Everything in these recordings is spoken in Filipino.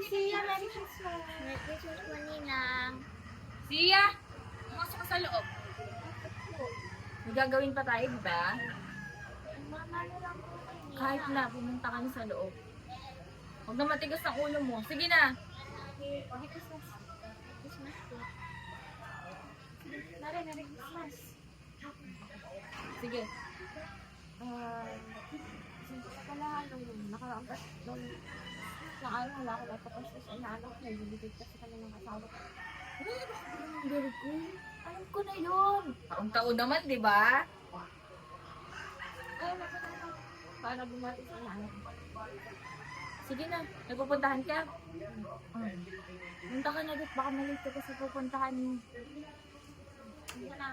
Sia, Merry Christmas. Merry Christmas po, Ninang. Sia, pumasok ka sa loob. May gagawin pa tayo, di ba? Mama na lang po kay Ninang. Kahit na, pumunta ka na sa loob. Huwag na matigas ang ulo mo. Sige na. Merry Christmas. Merry Christmas po. Merry Christmas. Sige. Since sa pala, nung nakaraampas, nung naano, wala ako napapos sa inaanak ko, nilibig kasi kami ng asawa ko. Alam ko na yun. Taon-taon naman, di ba? Ay, nakakatawa. Para bumati sa inaanak ko. Sige na, nagpupuntahan ka. Punta ka na dito, baka malis ka kasi pupuntahan mo. Hindi na.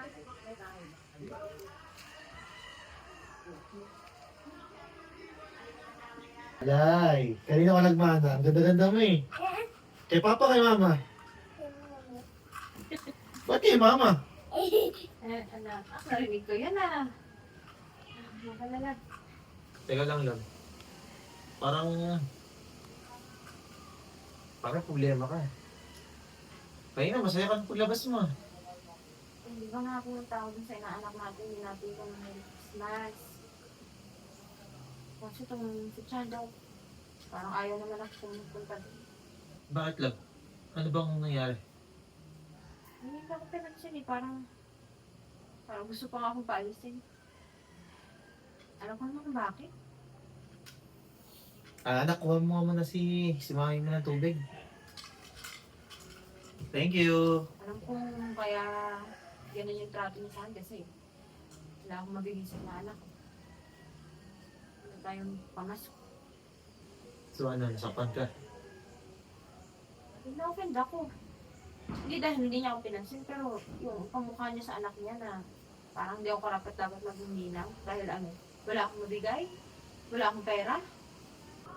Alay, kanina ka nagmana. Ang ganda-ganda mo eh. Kay Papa, kay Mama. Ba't kay Mama? Anak, narinig ko yan ah. Makalala. Teka lang. Parang problema ka. Kanina, masaya ka paglabas mo. Hindi ba nga pumunta ako dun sa inaanak natin, hindi natin ko ng Christmas. Kasi itong si Chando, parang ayaw naman ako pumunta dun. Bakit, love? Ano bang nangyari? Hindi ako pinagsin eh, parang gusto pa nga akong paalisin. Alam ko naman bakit. Anak, kuha mo muna si mami mo ng tubig. Thank you. Alam kong kaya ganun yung trato niya sa akin kasi wala akong mabigay sa inaanak ko. Wala tayong pamasok. So ano, nasaktan ka? Na-offend ako. Hindi dahil hindi niya ako pinansin, pero yung pamukha niya sa anak niya na parang hindi ako karapat dapat maging ninang dahil ano, wala akong mabigay, wala akong pera.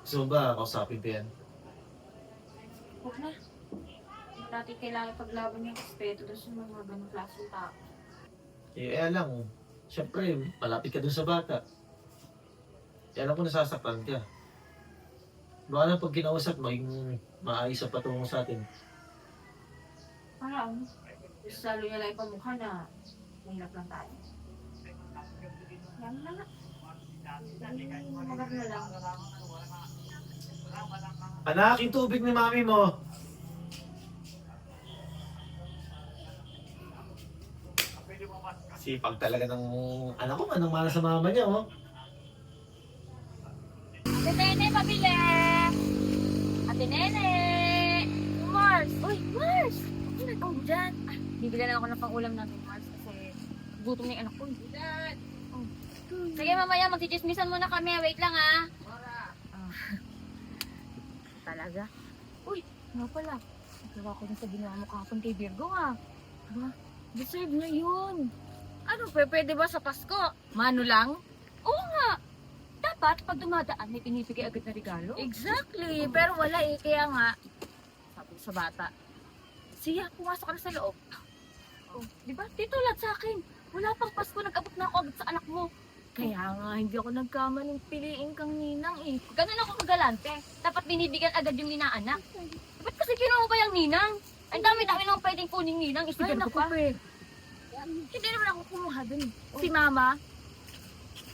So ba, kausapin ko yan? Huwag na. Hindi natin kailangan paglaban yung respeto doon sa mga ganong klaseng tao. Lang. Siyempre, malapit ka dun sa bata. Alam ko nasasaktan ka. Baka lang pag kinausap, maging maayos sa patungo sa atin. Parang, gusto lalo niya lang ipamukha na mahirap lang tayo. Yan na lang. Magar na lang. Anak, yung tubig ni mami mo. Sipag talaga ng anak ko, manang mana sa mama niya, oh. Ate Nene, pabili! Ate Nene! Mars! Uy, Mars! Ano nagkaw dyan? Bibili na ako ng pang-ulam namin, Mars, kasi gutom na yung anak ko. Dad! Oh. Sige, mamaya, magchichismisan muna kami. Wait lang, ah. Talaga? Uy, nga pala. Nagawa ko na sa ginawa mo kahapon kay Virgo, ah. Ba, deserve na yun. Ano, pwede ba sa Pasko? Mano lang? Oo nga. Dapat, pag dumadaan, may pinipigay agad na regalo. Exactly. Pero wala eh. Kaya nga, sabi ko sa bata, Siya, pumasok ka na sa loob. Oh, di ba? Titulad sa akin. Wala pang Pasko, nag-abot na ako agad sa anak mo. Kaya nga, hindi ako nagkamaling piliin kang ninang eh. Ganun ako magalante. Dapat binibigyan agad yung ninaanak. Ba't kasi kinuha mo pa yung ninang? Ang dami-dami lang pwedeng kuning ninang. Istigil ko pa. Hindi naman ako kumuha dun. Si Mama.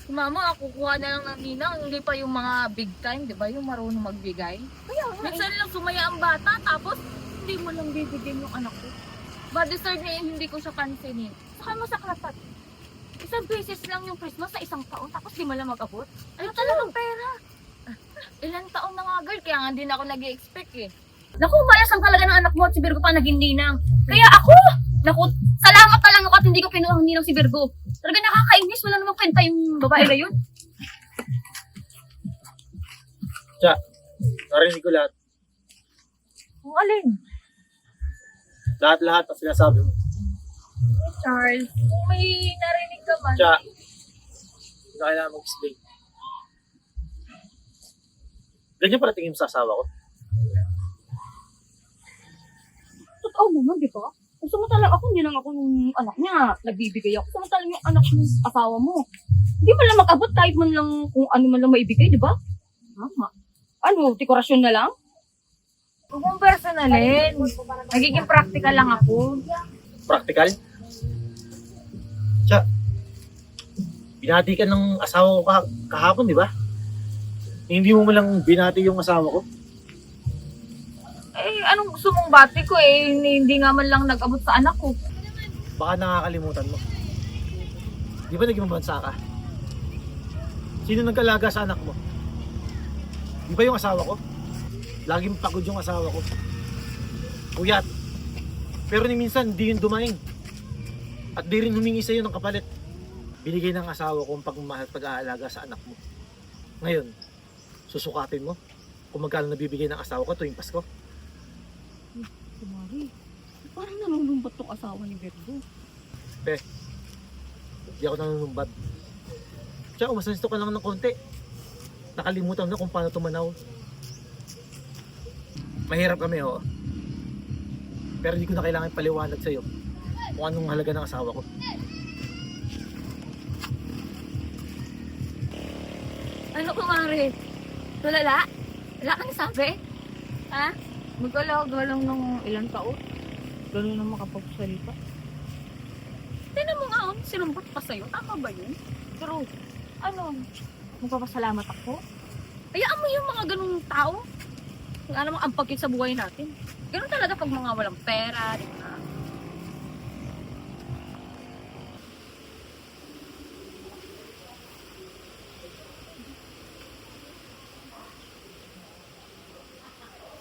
Si Mama, ako kuha na lang ng ninang. Hindi pa yung mga big time, di ba? Yung marunong magbigay. Kaya nga. Minsan lang sumaya ang bata, tapos hindi mo lang bibigyan yung anak ko. Ba, deserve niya yung hindi ko siya pansinin. Saka masakrapat. Isang beses lang yung Christmas sa isang taon, tapos di mo lang mag-abot. Ano talagang pera? Ilang taon na nga, girl, kaya nga din ako nag-i-expect eh. Naku, bayas ang talaga ng anak mo at si Virgo pa naging ninang. Kaya ako, naku, salamat na lang ako at hindi ko kinuha ng ninang si Virgo. Talaga nakakainis, wala namang kwenta yung babae na yun. Tsa, narinig ko lahat. Kung alin? Lahat-lahat ang sinasabi mo. Charles, kung may narinig ka man. Tsa, hindi na kailangan mag-explain. Ganyan pala tingin mo sa asawa ko. Totoo naman, di ba? Kung sumatalang ako, hindi lang ako yung anak niya. Nagbibigay ako. Sumatalang yung anak ng asawa mo. Hindi man lang mag-abot kahit man lang kung ano man lang maibigay, di ba? Tama. Ano, dekorasyon na lang? Huwag mong personalin. Nagiging practical lang ako. Practical? Siya, binati ka ng asawa ko kahapon, di ba? Hindi mo lang binati yung asawa ko. Eh, anong gusto mong bati ko eh? Hindi nga man lang nag-abot sa anak ko. Baka nakakalimutan mo. Di ba naging mabansa ka? Sino nag-alaga sa anak mo? Di ba yung asawa ko? Laging pagod yung asawa ko. Puyat. Pero ni minsan, di yun dumaing. At di rin humingi sa'yo ng kapalit. Binigay ng asawa ko ang pagmamahal at pag-aalaga sa anak mo. Ngayon, susukatin mo kung magkano nabibigay ng asawa ko tuwing Pasko. Kumari, parang nanunumbat tong asawa ni Virgo. Di ako nanunumbat. Tsaka umasansto ka lang ng konti. Nakalimutan na kung paano tumanaw. Mahirap kami, oo. Pero hindi ko na kailangan paliwanag sa'yo kung anong halaga ng asawa ko. Ano kumari? Tulala? Wala kang sabi? Ha? Mag-alaga lang ng ilang taon. Ganun na makapagsalita. Tignan mo nga, sinumbat pa sa'yo. Tama ba yun? Pero, ano, magpapasalamat ako? Hayaan mo yung mga ganung tao. Kung ano ang ampag yun sa buhay natin. Ganun talaga pag mga walang pera, di ba?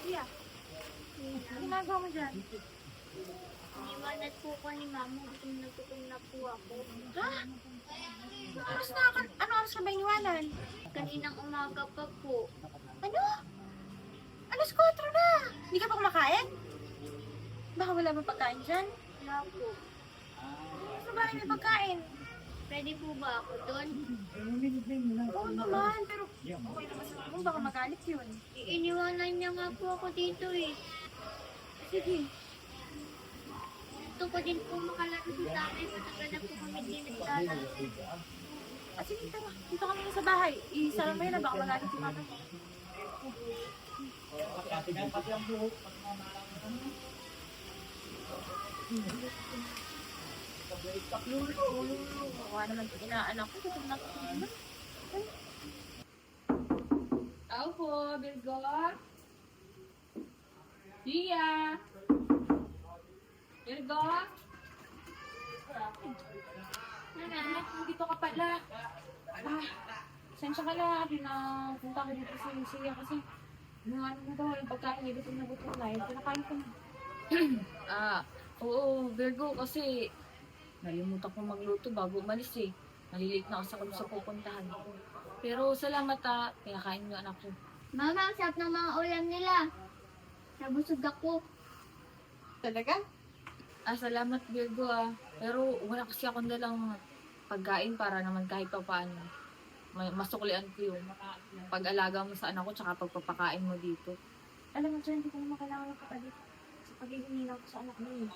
Yeah. Ano ginagawa mo dyan? Iniwanag po ko ni Mama, gutom na po ako. Ha? Ano oras na ba iniwanan? Kaninang umaga pa po. Ano? Alas 4 na. Hindi ka pa kumakain? Baka wala ba pagkain dyan? Wala po. Sa bahay may pagkain. Pwede po ba ako doon? Oo naman, pero okay naman sa kung baka magalit yun. Iniwanan niya nga po ako dito eh. Sige. Gusto ko din po makalaro sa tatay. Matagal na po kami din naglalaro. Sige, tara. Dito kami sa bahay. Isara mo yun na baka magalit si mama. Mukha naman ito inaanak ko. Gutom na ko. Tao po, Virgo. Gia. Virgo. Anak, dito ka pala. Sensya ka na. Pinapunta ko dito sa Lucia kasi ano na daw, yung pagkain niya, gutom na. Yung pinakain ko na. Oo, Virgo, kasi nalimutan ko magluto bago umalis eh. Malilate na ako sa kung sa pupuntahan. Pero salamat pinakain mo anak ko. Mama, ang sarap ng mga ulam nila. Nabusog ako. Talaga? Salamat Virgo Pero wala kasi akong dalang pagkain para naman kahit pa paano. Masuklian ko yung pag-alaga mo sa anak ko tsaka pagpapakain mo dito. Alam mo dyan, hindi ko naman kailangan ng kapalit sa paghihingi ko sa anak mo yun.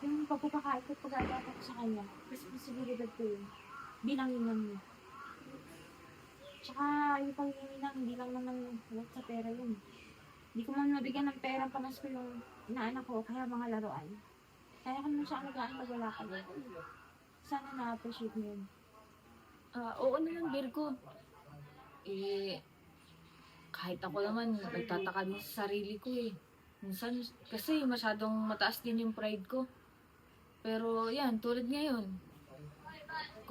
Yung pagpapakain ko, pag-aalaga ko sa kanya, responsibilidad ko yun. Bilang yun lang yun. Tsaka yung paghihingi lang, hindi lang naman worth sa pera yun. Hindi ko man mabigyan ng pera pamasko yung inaanak ko, kaya mga laruan. Kaya ko naman siya alagaan pag wala ka yun. Sana na-appreciate mo yun. Oo naman Virgo. Kahit ako naman, nagtataka din sa sarili ko eh. Minsan, kasi masyadong mataas din yung pride ko. Pero yan, tulad ngayon.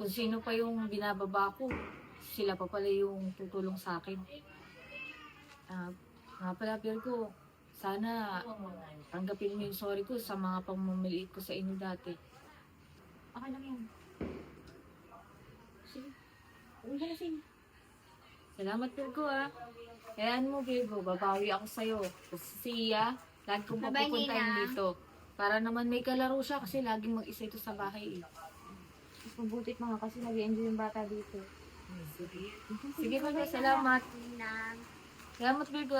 Kung sino pa yung binababa ko, sila pa pala yung tutulong sa akin. Nga pala, Virgo, sana tanggapin mo yung sorry ko sa mga pamamaliit ko sa inyo dati. Okay lang yun. Sige. Uwi ka na sige. Salamat, Virgo Kayaan mo, Virgo, babawi ako sa'yo. Kasi siya, lagi kong Bye-bye, papupuntahin Nina. dito. Para naman may kalaro siya kasi laging mag-isa ito sa bahay. Mas mabutit mga kasi nag-enjoy yung bata dito. Sige, Virgo, salamat. Nang Salamat, Virgo